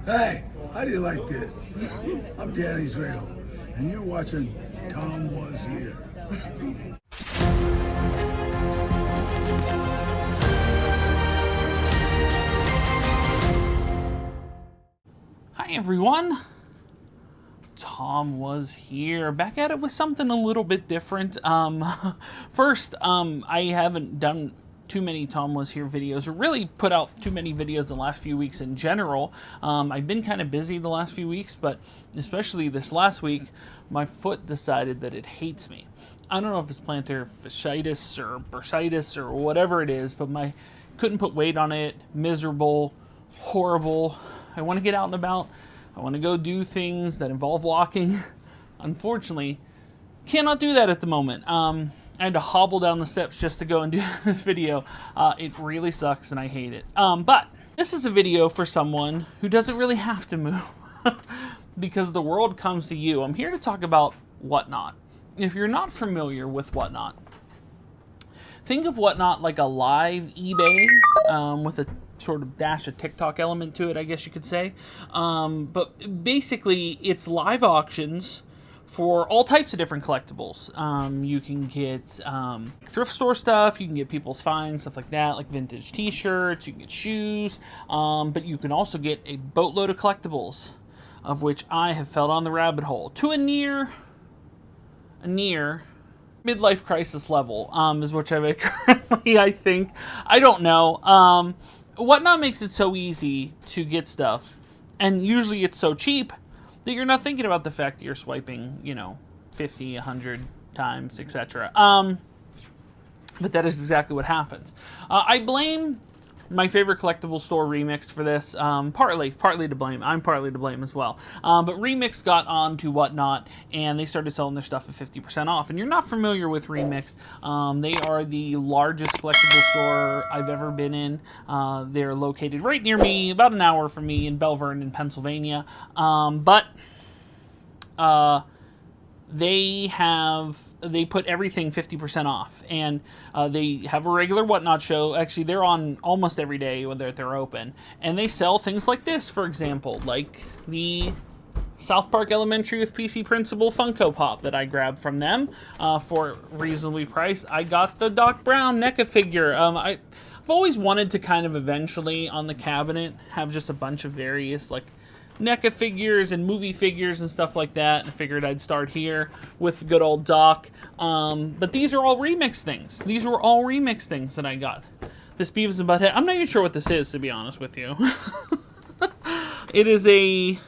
Hey, how do you like this? I'm Danny Israel, and you're watching TomWasHere. Hi everyone, Tom was here, back at it with something a little bit different. First, I haven't done too many Tom Was Here videos, or really put out too many videos the last few weeks in general. I've been kind of busy the last few weeks, but especially this last week, my foot decided that it hates me. I don't know if it's plantar fasciitis or bursitis or whatever it is, but couldn't put weight on it, miserable, horrible. I want to get out and about. I want to go do things that involve walking. Unfortunately, cannot do that at the moment. I had to hobble down the steps just to go and do this video. It really sucks and I hate it. But this is a video for someone who doesn't really have to move because the world comes to you. I'm here to talk about Whatnot. If you're not familiar with Whatnot, think of Whatnot like a live eBay with a sort of dash a TikTok element to it, I guess you could say. But basically, it's live auctions for all types of different collectibles. You can get thrift store stuff, you can get people's finds, stuff like that, like vintage t-shirts, you can get shoes, but you can also get a boatload of collectibles, of which I have fell down the rabbit hole to a near midlife crisis level, is which I'm at currently, I think. I don't know. Whatnot makes it so easy to get stuff, and usually it's so cheap that you're not thinking about the fact that you're swiping, 50, 100 times, etc. But that is exactly what happens. I blame my favorite collectible store, Remixed, for this. Partly to blame. I'm partly to blame as well. But Remixed got on to Whatnot, and they started selling their stuff at 50% off. And you're not familiar with Remixed. They are the largest collectible store I've ever been in. They're located right near me, about an hour from me, in Belle Vernon, Pennsylvania. They put everything 50% off, and they have a regular Whatnot show. Actually, they're on almost every day when they're open, and they sell things like this, for example, like the South Park Elementary with PC Principal Funko Pop that I grabbed from them for reasonably priced. I got the Doc Brown NECA figure. I've always wanted to kind of eventually on the cabinet have just a bunch of various like NECA figures and movie figures and stuff like that, and I figured I'd start here with good old Doc. But these are all remix things. These were all remix things that I got. This Beavis and Butthead, I'm not even sure what this is, to be honest with you. It is I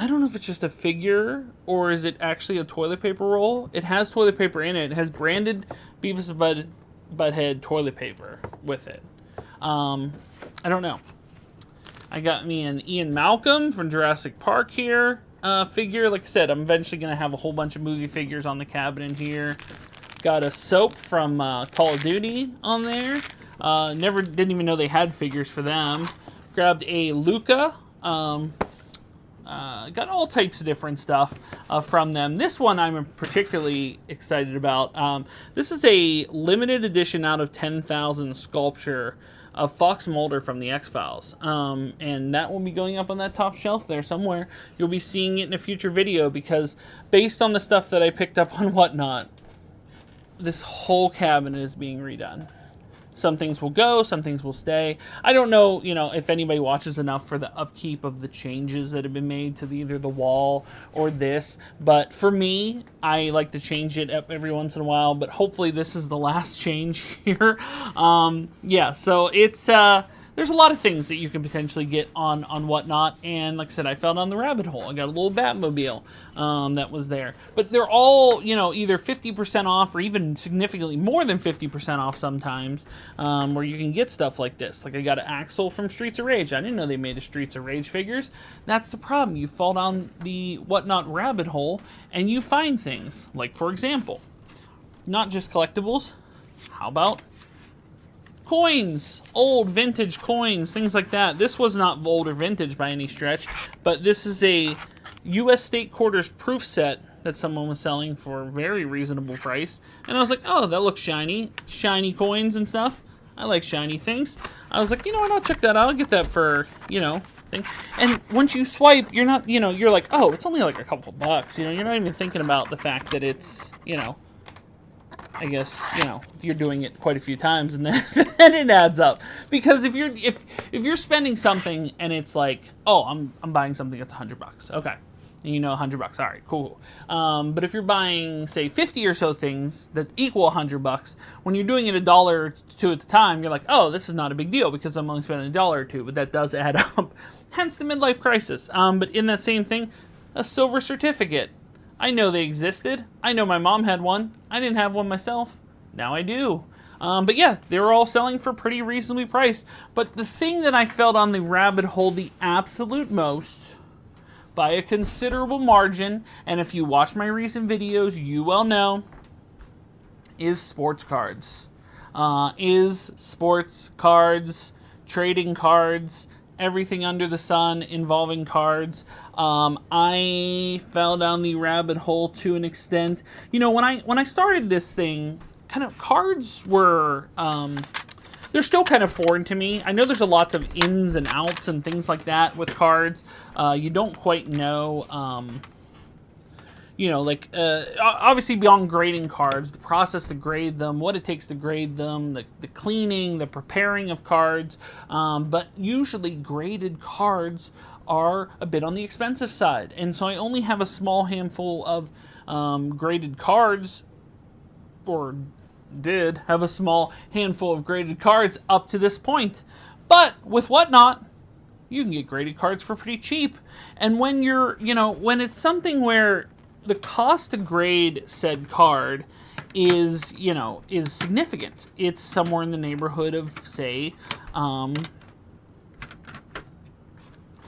don't know if it's just a figure or is it actually a toilet paper roll. It has toilet paper in it. It has branded Beavis and Butthead toilet paper with it. I don't know. I got me an Ian Malcolm from Jurassic Park here figure. Like I said, I'm eventually going to have a whole bunch of movie figures on the cabinet here. Got a soap from Call of Duty on there. Didn't even know they had figures for them. Grabbed a Luca. Got all types of different stuff from them. This one I'm particularly excited about. This is a limited edition out of 10,000 sculpture of Fox Mulder from the X-Files. And that will be going up on that top shelf there somewhere. You'll be seeing it in a future video because based on the stuff that I picked up on Whatnot, this whole cabinet is being redone. Some things will go, some things will stay. I don't know, if anybody watches enough for the upkeep of the changes that have been made to either the wall or this. But for me, I like to change it up every once in a while. But hopefully this is the last change here. Yeah, so it's there's a lot of things that you can potentially get on Whatnot. And like I said, I fell down the rabbit hole. I got a little Batmobile that was there. But they're all, either 50% off or even significantly more than 50% off sometimes, where you can get stuff like this. Like I got an Axel from Streets of Rage. I didn't know they made a Streets of Rage figures. That's the problem. You fall down the Whatnot rabbit hole and you find things. Like, for example, not just collectibles. How about coins, old vintage coins, things like that. This was not old or vintage by any stretch, but this is a U.S. State Quarters proof set that someone was selling for a very reasonable price. And I was like, oh, that looks shiny. Shiny coins and stuff. I like shiny things. I was like, you know what, I'll check that out. I'll get that for, you know, thing. And once you swipe, you're not, you know, you're like, oh, it's only like a couple bucks. You know, you're not even thinking about the fact that it's, you know, I guess, you know, you're doing it quite a few times, and then then it adds up. Because if you're spending something and it's like, oh, I'm buying something that's $100, okay, and you know $100, all right, cool. But if you're buying, say, 50 or so things that equal $100, when you're doing it $1 or $2 at the time, you're like, oh, this is not a big deal because I'm only spending $1 or $2, but that does add up. Hence the midlife crisis. But in that same thing, a silver certificate. I know they existed. I know my mom had one. I didn't have one myself. Now I do. But yeah, they were all selling for pretty reasonably priced. But the thing that I felt on the rabbit hole the absolute most, by a considerable margin, and if you watch my recent videos, you well know, is sports cards. Trading cards, everything under the sun involving cards. I fell down the rabbit hole to an extent. You know, when I started this thing, kind of cards were they're still kind of foreign to me. I know there's a lots of ins and outs and things like that with cards. You don't quite know. You know, like, obviously beyond grading cards, the process to grade them, what it takes to grade them, the cleaning, the preparing of cards, but usually graded cards are a bit on the expensive side, and so I only have a small handful of graded cards, or did have a small handful of graded cards up to this point, but with Whatnot, you can get graded cards for pretty cheap, and when you're, you know, when it's something where the cost to grade said card is, you know, is significant. It's somewhere in the neighborhood of, say,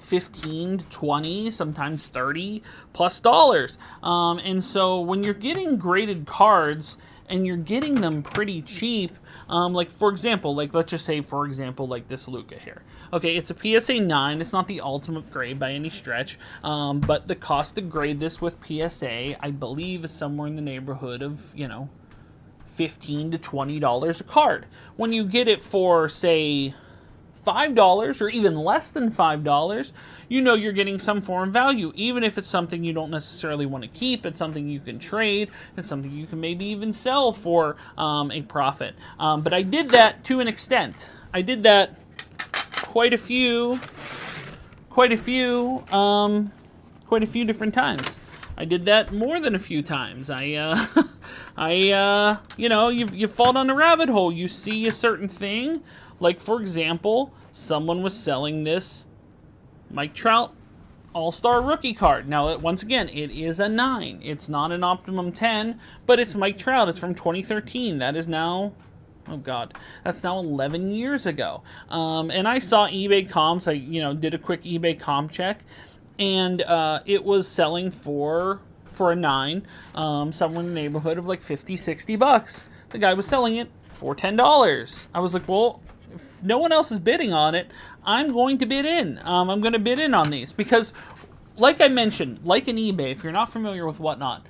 15 to 20, sometimes 30 plus dollars. And so when you're getting graded cards and you're getting them pretty cheap, like for example, like let's just say for example, like this Luka here. Okay, it's a PSA 9. It's not the ultimate grade by any stretch, but the cost to grade this with PSA, I believe, is somewhere in the neighborhood of, you know, $15 to $20 a card. When you get it for, say, $5 or even less than $5, you know you're getting some form of value. Even if it's something you don't necessarily want to keep, it's something you can trade, it's something you can maybe even sell for a profit. But I did that to an extent. I did that quite a few different times. I did that more than a few times. You know, you fall down a rabbit hole. You see a certain thing, like for example, someone was selling this Mike Trout All-Star Rookie card. Now, once again, it is a 9. It's not an Optimum 10, but it's Mike Trout. It's from 2013. That is now, oh God, that's now 11 years ago. And I saw eBay comps. I, you know, did a quick eBay comp check, and it was selling for a 9, somewhere in the neighborhood of like 50, 60 bucks. The guy was selling it for $10. I was like, well, if no one else is bidding on it, I'm going to bid in. I'm going to bid in on these because, like I mentioned, like in eBay, if you're not familiar with Whatnot,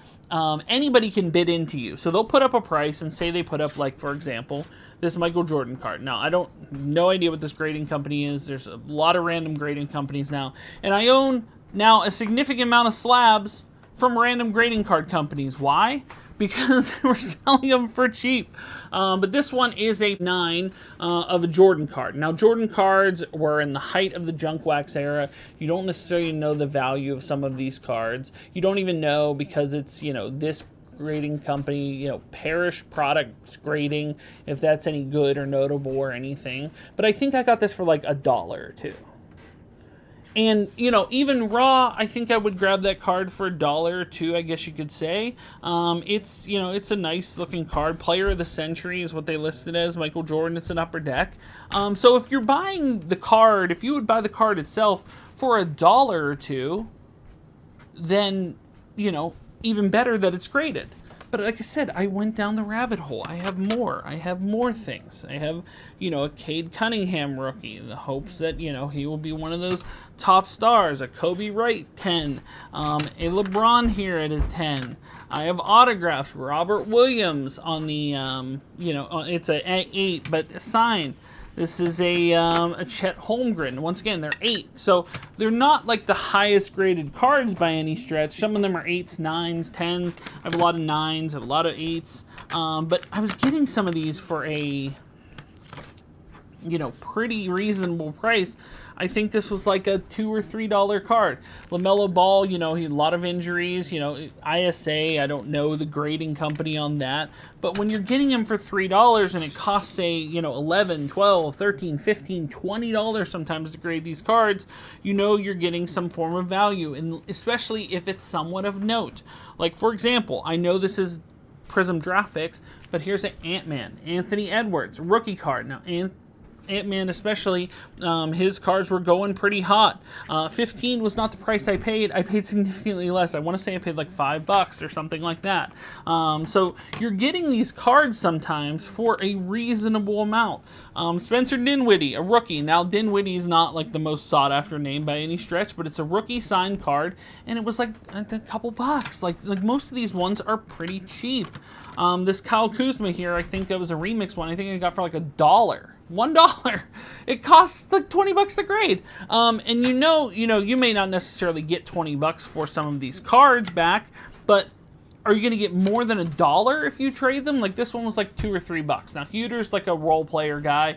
anybody can bid into you. So they'll put up a price and say they put up, like, for example, this Michael Jordan card. Now, no idea what this grading company is. There's a lot of random grading companies now. And I own now a significant amount of slabs from random grading card companies. Why? Because we're selling them for cheap. But this one is a 9 of a Jordan card. Now, Jordan cards were in the height of the junk wax era. You don't necessarily know the value of some of these cards. You don't even know, because it's, you know, this grading company, you know, Parrish Products Grading, if that's any good or notable or anything. But I think I got this for like $1 or $2. And, you know, even raw, I think I would grab that card for $1 or $2, I guess you could say. It's, you know, it's a nice looking card. Player of the Century is what they listed as. Michael Jordan, it's an upper deck. So if you're buying the card, if you would buy the card itself for $1 or $2, then, you know, even better that it's graded. But like I said, I went down the rabbit hole. I have more. I have more things. I have, a Cade Cunningham rookie in the hopes that, he will be one of those top stars. A Kobe Wright 10. A LeBron here at a 10. I have autographs. Robert Williams on the, it's a 8, but signed. This is a Chet Holmgren. Once again, they're 8. So they're not like the highest graded cards by any stretch. Some of them are 8s, 9s, 10s. I have a lot of 9s, I have a lot of 8s. But I was getting some of these for a, pretty reasonable price. I think this was like a $2 or $3 card. LaMelo Ball, he had a lot of injuries. ISA, I don't know the grading company on that. But when you're getting them for $3 and it costs, say, $11, $12, $13, $15, $20 sometimes to grade these cards, you're getting some form of value, and especially if it's somewhat of note. Like, for example, I know this is Prism Draft Picks, but here's an Ant-Man, Anthony Edwards, rookie card. Now, Ant-Man especially, his cards were going pretty hot. 15 was not the price I paid. I paid significantly less. I want to say I paid like $5 or something like that. So you're getting these cards sometimes for a reasonable amount. Spencer Dinwiddie, a rookie. Now Dinwiddie is not like the most sought after name by any stretch, but it's a rookie signed card, and it was like a couple bucks. Like most of these ones are pretty cheap. This Kyle Kuzma here, I think that was a remix one. I think I got for like $1. $1. It costs like $20 to grade. And you may not necessarily get $20 for some of these cards back, but are you going to get more than $1 if you trade them? Like this one was like $2 or $3. Now Huter's like a role player guy.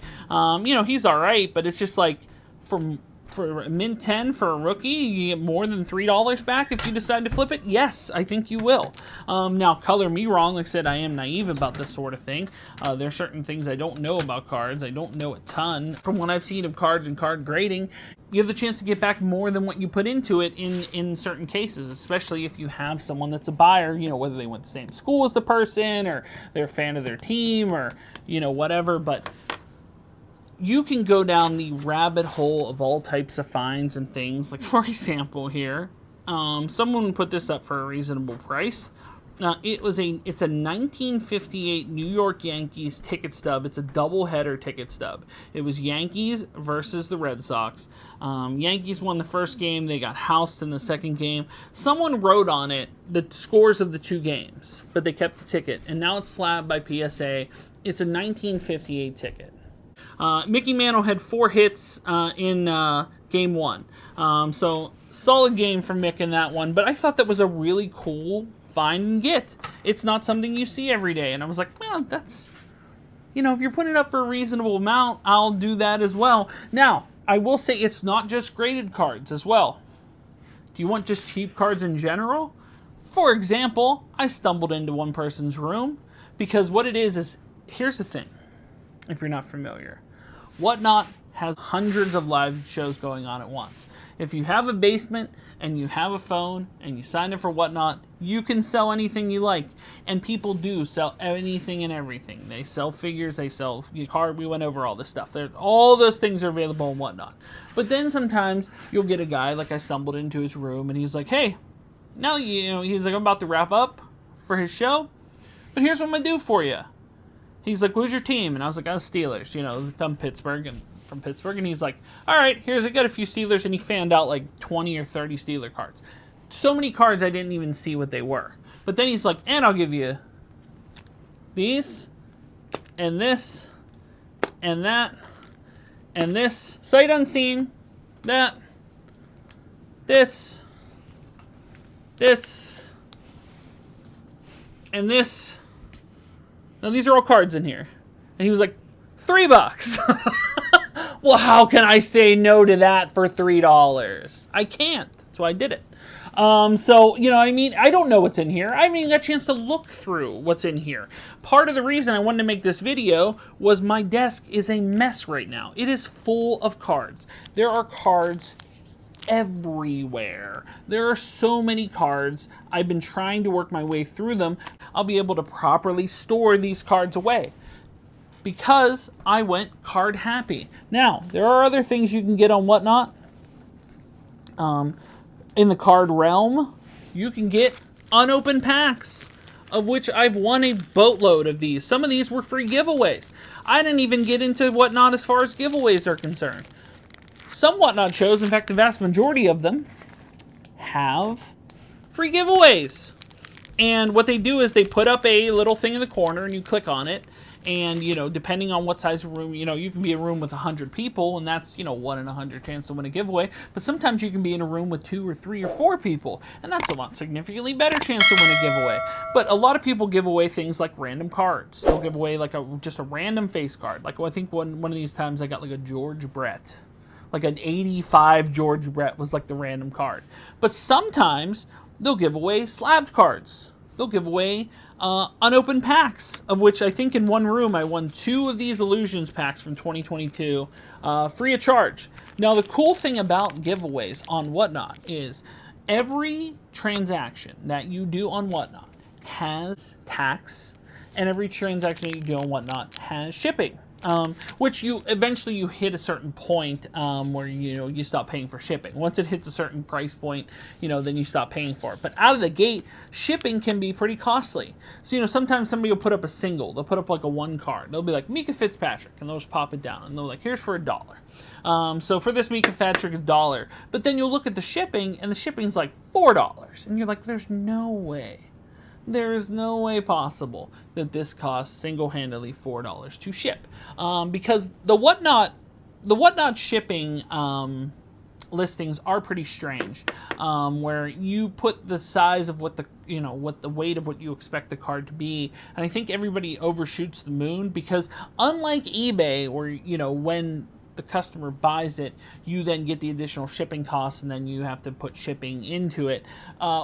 He's all right, but it's just like for a mint 10 for a rookie, you get more than $3 back if you decide to flip it? Yes, I think you will. Now, color me wrong. Like I said, I am naive about this sort of thing. There are certain things I don't know about cards. I don't know a ton. From what I've seen of cards and card grading, you have the chance to get back more than what you put into it in certain cases, especially if you have someone that's a buyer, whether they went to the same school as the person or they're a fan of their team or, whatever. But you can go down the rabbit hole of all types of finds and things. Like, for example, here, someone put this up for a reasonable price. It's a 1958 New York Yankees ticket stub. It's a doubleheader ticket stub. It was Yankees versus the Red Sox. Yankees won the first game. They got housed in the second game. Someone wrote on it the scores of the two games, but they kept the ticket. And now it's slabbed by PSA. It's a 1958 ticket. Mickey Mantle had 4 hits in game 1. So solid game for Mick in that one. But I thought that was a really cool find and get. It's not something you see every day. And I was like, well, that's, if you're putting it up for a reasonable amount, I'll do that as well. Now, I will say it's not just graded cards as well. Do you want just cheap cards in general? For example, I stumbled into one person's room because what it is here's the thing, if you're not familiar. Whatnot has hundreds of live shows going on at once. If you have a basement and you have a phone and you sign up for Whatnot, you can sell anything you like. And people do sell anything and everything. They sell figures, they sell card. We went over all this stuff. All those things are available on Whatnot. But then sometimes you'll get a guy, like I stumbled into his room and he's like, hey, now he's like, I'm about to wrap up for his show, but here's what I'm going to do for you. He's like, who's your team? And I was like, Steelers, from Pittsburgh, and he's like, all right, I got a few Steelers, and he fanned out like 20 or 30 Steeler cards. So many cards I didn't even see what they were. But then he's like, and I'll give you these, and this, and that, and this, sight unseen, that, this, and this. Now, these are all cards in here. And he was like, $3. Well, how can I say no to that for $3? I can't. That's why I did it. So, you know what I mean? I don't know what's in here. I haven't even got a chance to look through what's in here. Part of the reason I wanted to make this video was my desk is a mess right now. It is full of cards. There are cards everywhere. There are so many cards. I've been trying to work my way through them. I'll be able to properly store these cards away because I went card happy. Now, there are other things you can get on Whatnot. In the card realm, you can get unopened packs. of which I've won a boatload of these. Some of these were free giveaways. I didn't even get into Whatnot as far as giveaways are concerned. Some Whatnot shows, in fact the vast majority of them, have free giveaways. And what they do is they put up a little thing in the corner and you click on it. And, you know, depending on what size of room, you know, you can be in a room with 100 people, and that's, you know, 1 in 100 chance to win a giveaway. But sometimes you can be in a room with 2 or 3 or 4 people, and that's a lot significantly better chance to win a giveaway. But a lot of people give away things like random cards. They'll give away like just a random face card. Like, I think one of these times I got like a George Brett. Like an 85 George Brett was like the random card. But sometimes they'll give away slabbed cards. They'll give away unopened packs, of which I think in one room I won 2 of these Illusions packs from 2022, free of charge. Now the cool thing about giveaways on Whatnot is every transaction that you do on Whatnot has tax, and every transaction that you do on Whatnot has shipping. Which you eventually hit a certain point where you stop paying for shipping. Once it hits a certain price point, then you stop paying for it. But out of the gate, shipping can be pretty costly. So sometimes somebody will put up a single. They'll put up like a 1 card. They'll be like Mika Fitzpatrick, and they'll just pop it down, and they're like, here's for $1. So for this Mika Fitzpatrick, $1. But then you'll look at the shipping, and the shipping's like $4, and you're like, there's no way. There is no way possible that this costs single-handedly $4 to ship, because the Whatnot shipping listings are pretty strange, where you put the size of what the weight of what you expect the card to be, and I think everybody overshoots the moon, because unlike eBay, where when the customer buys it, you then get the additional shipping costs, and then you have to put shipping into it.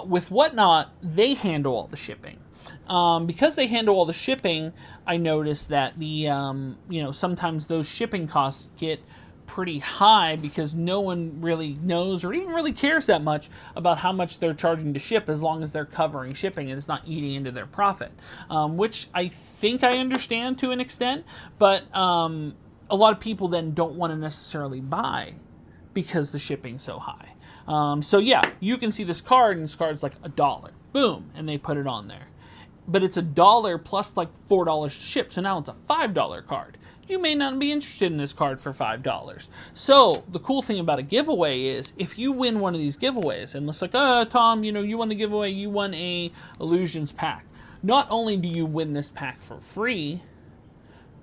With Whatnot, they handle all the shipping. Because they handle all the shipping, I noticed that the sometimes those shipping costs get pretty high, because no one really knows or even really cares that much about how much they're charging to ship, as long as they're covering shipping and it's not eating into their profit, which I think I understand to an extent, but a lot of people then don't want to necessarily buy because the shipping's so high. So yeah, you can see this card, and this card's like $1. Boom, and they put it on there. But it's $1 plus like $4 to ship, so now it's a $5 card. You may not be interested in this card for $5. So the cool thing about a giveaway is, if you win one of these giveaways, and it's like, Tom, you won the giveaway, you won a Illusions pack. Not only do you win this pack for free,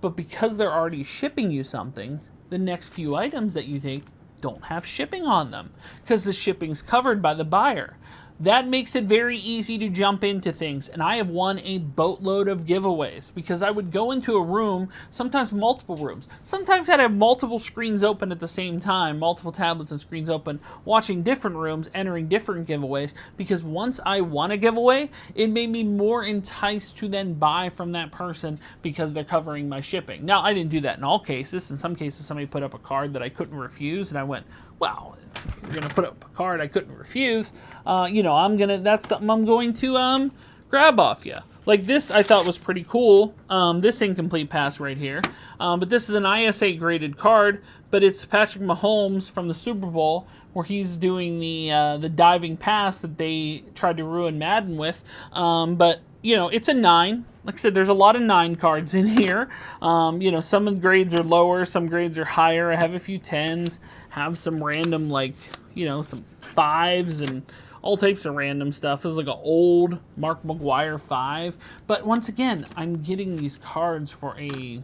but because they're already shipping you something, the next few items that you take don't have shipping on them, because the shipping's covered by the buyer. That makes it very easy to jump into things, and I have won a boatload of giveaways, because I would go into a room, sometimes multiple rooms. Sometimes I'd have multiple screens open at the same time, multiple tablets and screens open, watching different rooms, entering different giveaways, because once I won a giveaway, it made me more enticed to then buy from that person, because they're covering my shipping. Now, I didn't do that in all cases. In some cases, somebody put up a card that I couldn't refuse, and I went, wow, you're gonna put up a card I couldn't refuse, that's something I'm going to grab off you. Like this, I thought was pretty cool. This incomplete pass right here, but this is an ISA graded card, but it's Patrick Mahomes from the Super Bowl, where he's doing the diving pass that they tried to ruin Madden with. But it's a 9. Like I said, there's a lot of 9 cards in here. Some grades are lower, some grades are higher. I have a few 10s, have some random, some 5s, and all types of random stuff. This is like an old Mark McGuire 5. But once again, I'm getting these cards for a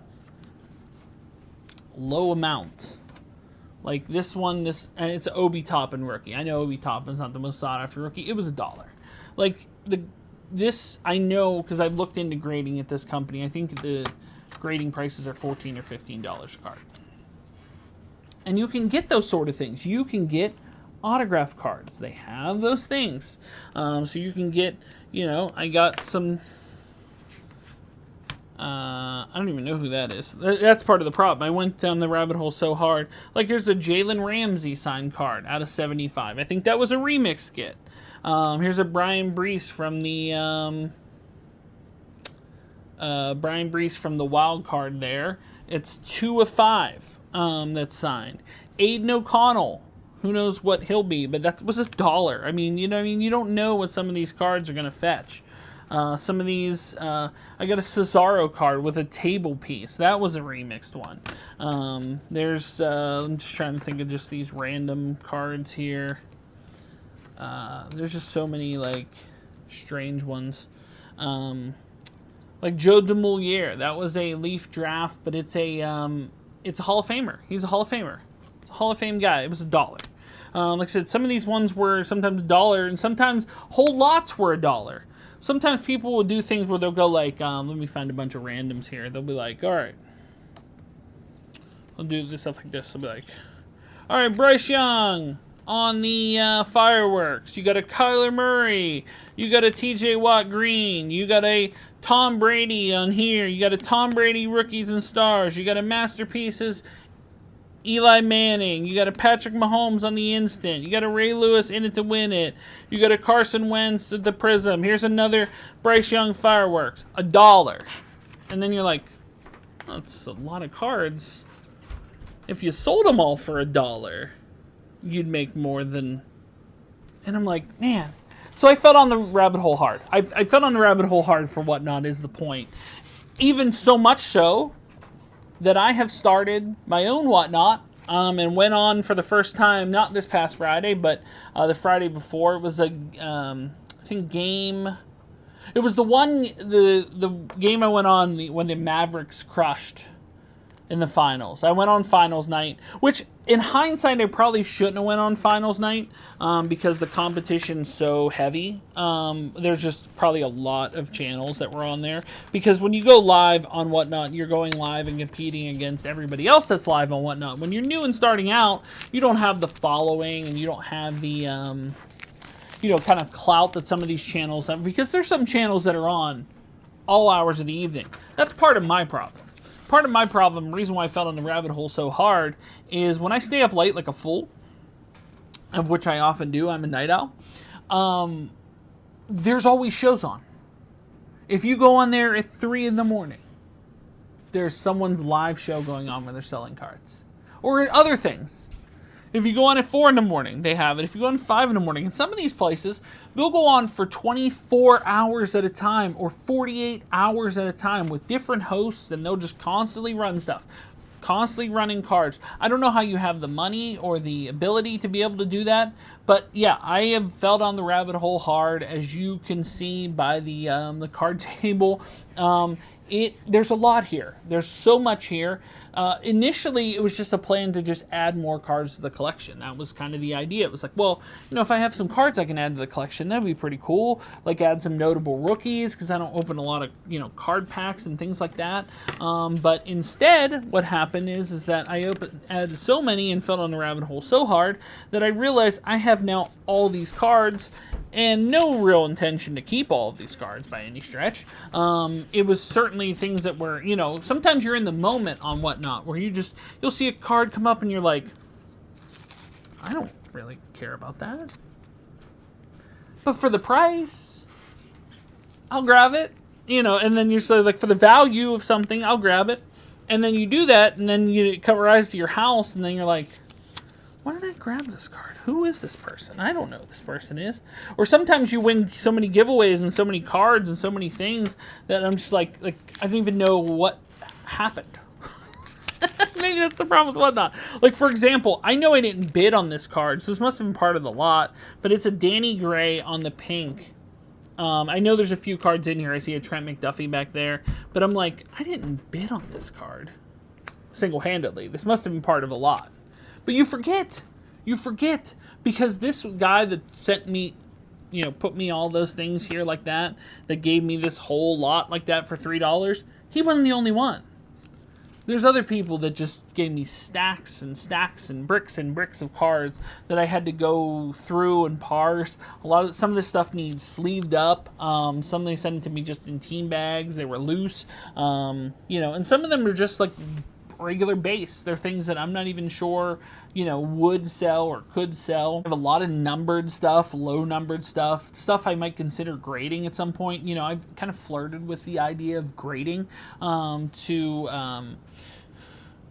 low amount. Like this one, and it's an Obi Toppin rookie. I know Obi Toppin's not the most sought after rookie. It was $1. Like this, I know, because I've looked into grading at this company. I think the grading prices are $14 or $15 a card. And you can get those sort of things. You can get autograph cards. They have those things. So you can get, I got some, I don't even know who that is. That's part of the problem. I went down the rabbit hole so hard. Like there's a Jalen Ramsey signed card out of 75. I think that was a remix kit. Here's a Brian Brees from the wild card there. It's 2 of 5 that's signed. Aiden O'Connell. Who knows what he'll be, but that was $1. I mean, you don't know what some of these cards are going to fetch. Some of these, I got a Cesaro card with a table piece. That was a remixed one. There's, I'm just trying to think of just these random cards here. There's just so many, like, strange ones. Like Joe DeMoliere. That was a Leaf draft, but it's a Hall of Famer. He's a Hall of Famer. It's a Hall of Fame guy. It was $1. Like I said, some of these ones were sometimes $1, and sometimes whole lots were $1. Sometimes people will do things where they'll go like, let me find a bunch of randoms here. They'll be like, all right, I'll do this stuff like this. They'll be like, all right, Bryce Young on the fireworks. You got a Kyler Murray. You got a T.J. Watt Green. You got a Tom Brady on here. You got a Tom Brady Rookies and Stars. You got a Masterpieces Eli Manning. You got a Patrick Mahomes on the instant. You got a Ray Lewis in it to win it. You got a Carson Wentz at the Prism. Here's another Bryce Young fireworks. $1. And then you're like, that's a lot of cards. If you sold them all for $1, you'd make more than... And I'm like, man. So I fell on the rabbit hole hard. I fell on the rabbit hole hard for Whatnot is the point. Even so much so that I have started my own Whatnot, and went on for the first time, not this past Friday, but the Friday before. It was a, I think, game. It was the game I went on when the Mavericks crushed in the finals. I went on finals night, which in hindsight I probably shouldn't have went on finals night, because the competition's so heavy. There's just probably a lot of channels that were on there, because when you go live on Whatnot, you're going live and competing against everybody else that's live on Whatnot. When you're new and starting out, you don't have the following and you don't have the kind of clout that some of these channels have, because there's some channels that are on all hours of the evening. That's part of my problem. Part of my problem, reason why I fell in the rabbit hole so hard, is when I stay up late like a fool, of which I often do, I'm a night owl, there's always shows on. If you go on there at 3 in the morning, there's someone's live show going on where they're selling cards. Or other things. If you go on at 4 in the morning, they have it. If you go on at 5 in the morning, in some of these places, they'll go on for 24 hours at a time or 48 hours at a time with different hosts, and they'll just constantly run stuff. Constantly running cards. I don't know how you have the money or the ability to be able to do that, but yeah, I have fell down the rabbit hole hard, as you can see by the card table. There's a lot here. There's so much here. Initially, it was just a plan to just add more cards to the collection. That was kind of the idea. It was like, well, if I have some cards I can add to the collection, that'd be pretty cool. Like add some notable rookies, because I don't open a lot of, card packs and things like that. But instead, what happened is that I added so many and fell on the rabbit hole so hard that I realized I have now all these cards, and no real intention to keep all of these cards by any stretch. It was certainly things that were, sometimes you're in the moment on Whatnot, where you'll see a card come up and you're like, I don't really care about that. But for the price, I'll grab it, and then you're so like, for the value of something, I'll grab it. And then you do that, and then you arrive to your house, and then you're like, why did I grab this card? Who is this person? I don't know who this person is. Or sometimes you win so many giveaways and so many cards and so many things that I'm just like I don't even know what happened. Maybe that's the problem with Whatnot. Like, for example, I know I didn't bid on this card, so this must have been part of the lot, but it's a Danny Gray on the pink. I know there's a few cards in here. I see a Trent McDuffie back there, but I'm like, I didn't bid on this card single-handedly. This must have been part of a lot. But you forget, because this guy that sent me, put me all those things here like that gave me this whole lot like that for $3, he wasn't the only one. There's other people that just gave me stacks and stacks and bricks of cards that I had to go through and parse. Some of this stuff needs sleeved up. Some they sent it to me just in team bags. They were loose, and some of them are just like regular base. They're things that I'm not even sure, would sell or could sell. I have a lot of numbered stuff, low numbered stuff I might consider grading at some point. I've kind of flirted with the idea of grading to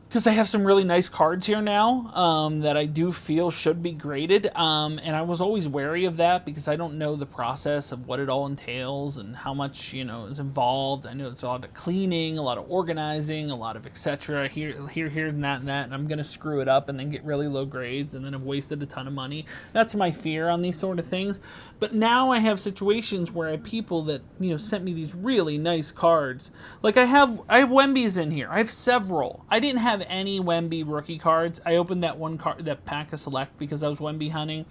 because I have some really nice cards here now that I do feel should be graded. And I was always wary of that because I don't know the process of what it all entails and how much, you know, is involved. I know it's a lot of cleaning, a lot of organizing, a lot of etc. Here, and that, and I'm going to screw it up and then get really low grades and then have wasted a ton of money. That's my fear on these sort of things. But now I have situations where I have people that, you know, sent me these really nice cards. Like I have Wemby's in here. I have several. I didn't have any Wemby rookie cards. I opened that one card, that pack of select, because I was Wemby hunting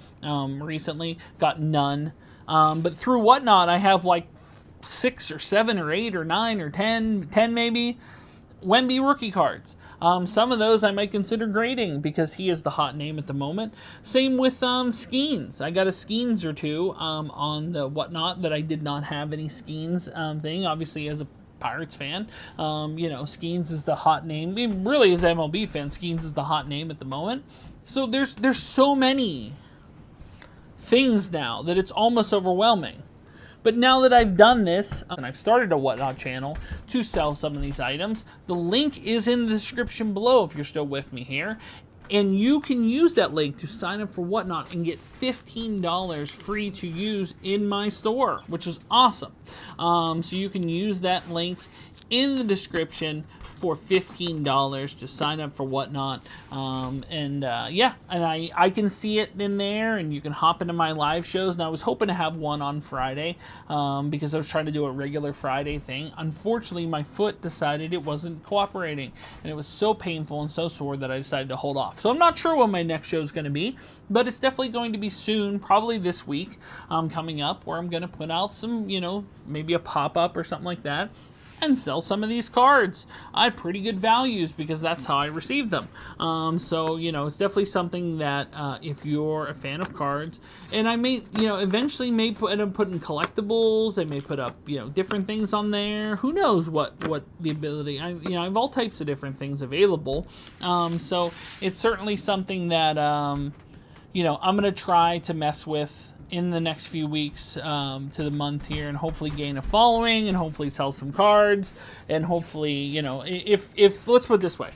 recently. Got none. But through Whatnot, I have like 6 or 7 or 8 or 9 or 10 maybe Wemby rookie cards. Some of those I might consider grading because he is the hot name at the moment. Same with Skeens. I got a Skeens or two on the Whatnot that I did not have any Skeens thing. Obviously, as a Pirates fan, you know, Skeens is the hot name. I mean, really, as an MLB fan, Skeens is the hot name at the moment. So there's so many things now that it's almost overwhelming. But now that I've done this, and I've started a Whatnot channel to sell some of these items, the link is in the description below if you're still with me here. And you can use that link to sign up for Whatnot and get $15 free to use in my store, which is awesome. So you can use that link in the description for $15 to sign up for Whatnot. Yeah, and I can see it in there, and you can hop into my live shows. And I was hoping to have one on Friday because I was trying to do a regular Friday thing. Unfortunately, my foot decided it wasn't cooperating, and it was so painful and so sore that I decided to hold off. So I'm not sure when my next show is going to be, but it's definitely going to be soon, probably this week coming up, where I'm going to put out some, you know, maybe a pop-up or something like that, and sell some of these cards at pretty good values because that's how I received them. So, you know, it's definitely something that if you're a fan of cards, and I may, you know, eventually may end up putting collectibles, I may put up, you know, different things on there. Who knows what the ability, you know, I have all types of different things available. So it's certainly something that, you know, I'm going to try to mess with in the next few weeks to the month here, and hopefully gain a following, and hopefully sell some cards, and hopefully, you know, if let's put it this way,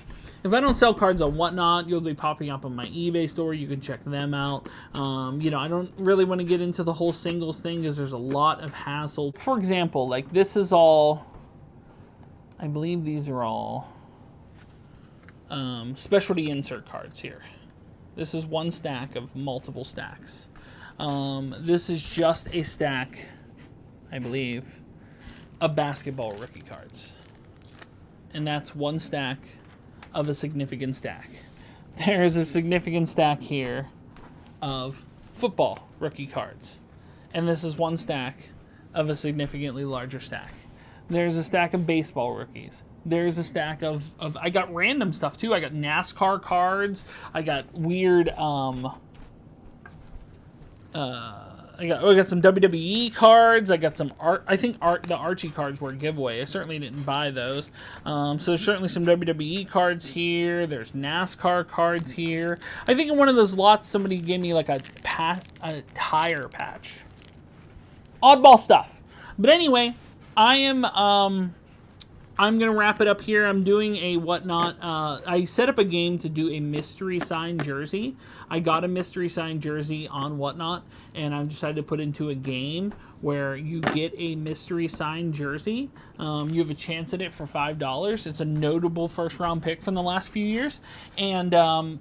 if I don't sell cards on Whatnot, you'll be popping up on my eBay store. You can check them out. You know, I don't really want to get into the whole singles thing because there's a lot of hassle. For example, like this is all, I believe these are all specialty insert cards here. This is one stack of multiple stacks. This is just a stack, I believe, of basketball rookie cards. And that's one stack of a significant stack. There's a significant stack here of football rookie cards. And this is one stack of a significantly larger stack. There's a stack of baseball rookies. There's a stack of I got random stuff too. I got NASCAR cards. I got weird, I got some WWE cards. I got some art. I think the Archie cards were a giveaway. I certainly didn't buy those. So there's certainly some WWE cards here. There's NASCAR cards here. I think in one of those lots somebody gave me like a tire patch. Oddball stuff. But anyway, I'm going to wrap it up here. I'm doing a Whatnot. I set up a game to do a mystery signed jersey. I got a mystery signed jersey on Whatnot, and I decided to put into a game where you get a mystery signed jersey. You have a chance at it for $5. It's a notable first-round pick from the last few years. And,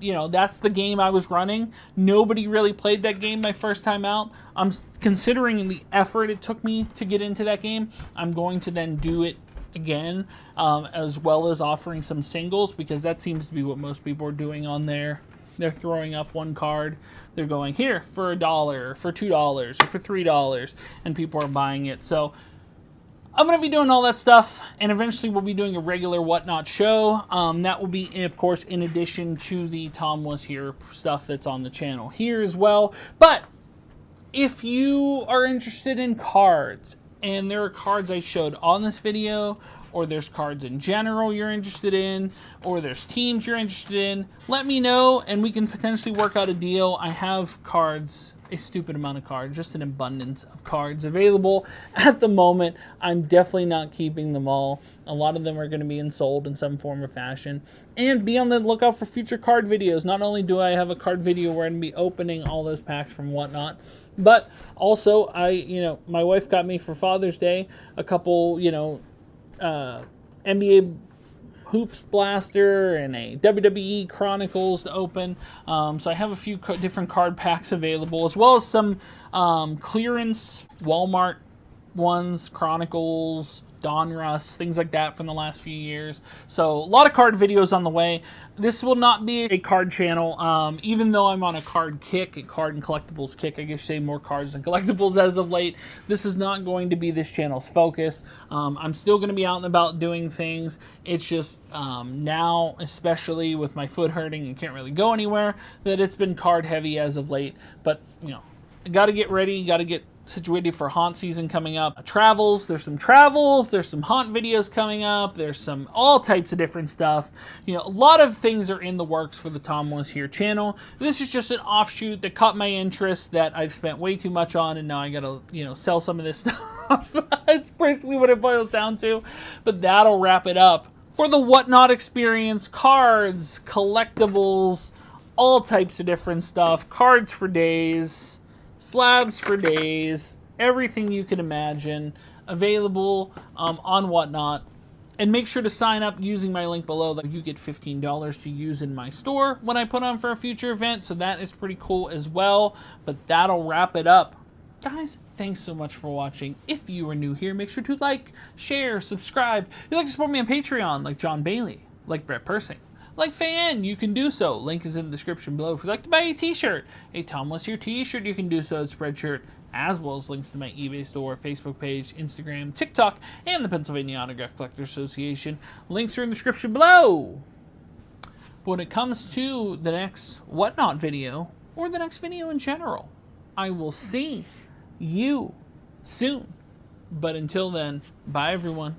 you know, that's the game I was running. Nobody really played that game my first time out. I'm considering the effort it took me to get into that game. I'm going to then do it again, as well as offering some singles, because that seems to be what most people are doing on there. They're throwing up one card, they're going here for $1, for $2, or for $3, and people are buying it. So I'm going to be doing all that stuff, and eventually we'll be doing a regular Whatnot show. That will be, of course, in addition to the TomWasHere stuff that's on the channel here as well. But if you are interested in cards, and there are cards I showed on this video or there's cards in general you're interested in, or there's teams you're interested in, let me know and we can potentially work out a deal. I have cards, a stupid amount of cards, just an abundance of cards available at the moment. I'm definitely not keeping them all. A lot of them are going to be sold in some form or fashion. And be on the lookout for future card videos. Not only do I have a card video where I'm going to be opening all those packs from Whatnot, but also my wife got me for Father's Day a couple, NBA Hoops Blaster and a WWE Chronicles to open. So I have a few different card packs available, as well as some clearance Walmart ones, Chronicles, Donruss, things like that from the last few years. So a lot of card videos on the way. This will not be a card channel, even though I'm on a card kick, a card and collectibles kick. I guess you say more cards than collectibles as of late. This is not going to be this channel's focus. I'm still going to be out and about doing things. It's just now, especially with my foot hurting and can't really go anywhere, that it's been card heavy as of late. But, got to get ready, got to get situated for haunt season coming up. There's some haunt videos coming up, there's some all types of different stuff. A lot of things are in the works for the TomWasHere channel. This is just an offshoot that caught my interest that I've spent way too much on, and now I gotta sell some of this stuff. That's basically what it boils down to. But that'll wrap it up for the Whatnot experience. Cards, collectibles, all types of different stuff. Cards for days, slabs for days, everything you can imagine available on Whatnot. And make sure to sign up using my link below. That you get $15 to use in my store when I put on for a future event. So that is pretty cool as well. But that'll wrap it up. Guys, thanks so much for watching. If you are new here, make sure to like, share, subscribe. If you'd like to support me on Patreon, like John Bailey, like Brett Persing, like Fan, you can do so. Link is in the description below. If you'd like to buy a t-shirt, a TomWasHere t-shirt, you can do so at Spreadshirt, as well as links to my eBay store, Facebook page, Instagram, TikTok, and the Pennsylvania Autograph Collectors Association. Links are in the description below. But when it comes to the next Whatnot video, or the next video in general, I will see you soon. But until then, bye everyone.